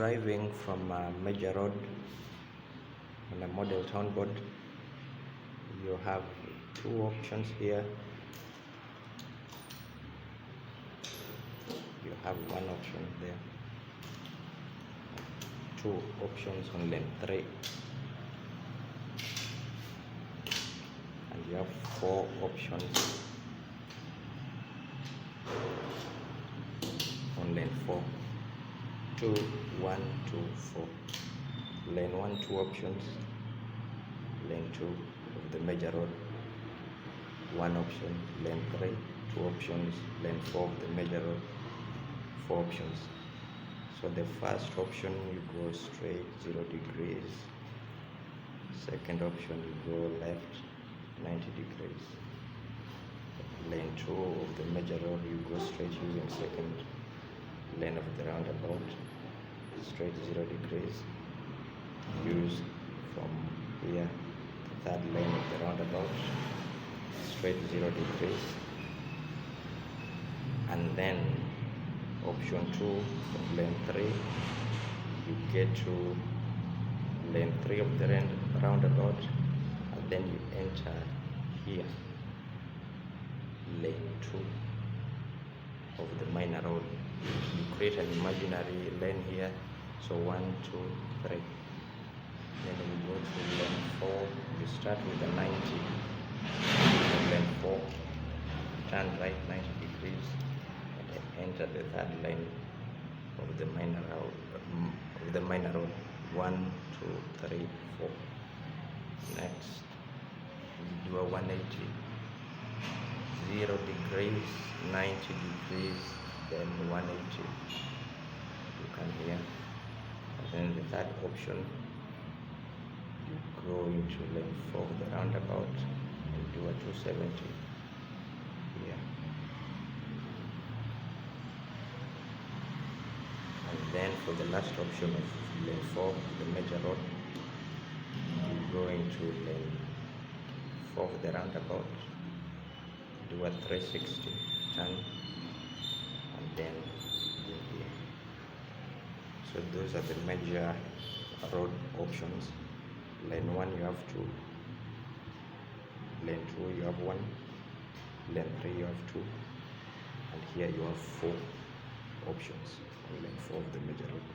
driving from a major road on a model town board, you have two options here. You have one option there, two options on lane 3, and you have four options on lane 4. 2, 1, 2, 4. Lane 1, two options. Lane 2 of the major road, one option. Lane 3, two options. Lane 4 of the major road, four options. So the first option, you go straight 0 degrees. Second option, you go left 90 degrees. Lane 2 of the major road, you go straight using second lane of the roundabout, straight 0 degrees. Use from here the third lane of the roundabout, straight 0 degrees. And then option 2 of lane 3, you get to lane 3 of the roundabout, and then you enter here lane 2 of the minor road. You create an imaginary lane here, so 1, 2, 3. Then you go to lane 4, you start with a 90. Lane 4, turn right 90 degrees and enter the third lane of the minor road. 1, 2, 3, 4. Next, you do a 180, 0 degrees, 90 degrees, then 180. You come here, and then the third option, you go into lane 4 of the roundabout and do a 270 here. And then for the last option of lane 4, the major road, you go into lane 4 of the roundabout, do a 360 turn, and then go here. So those are the major road options. Lane 1 you have 2, lane 2 you have 1, lane 3 you have 2, and here you have 4 options on lane 4 of the major road.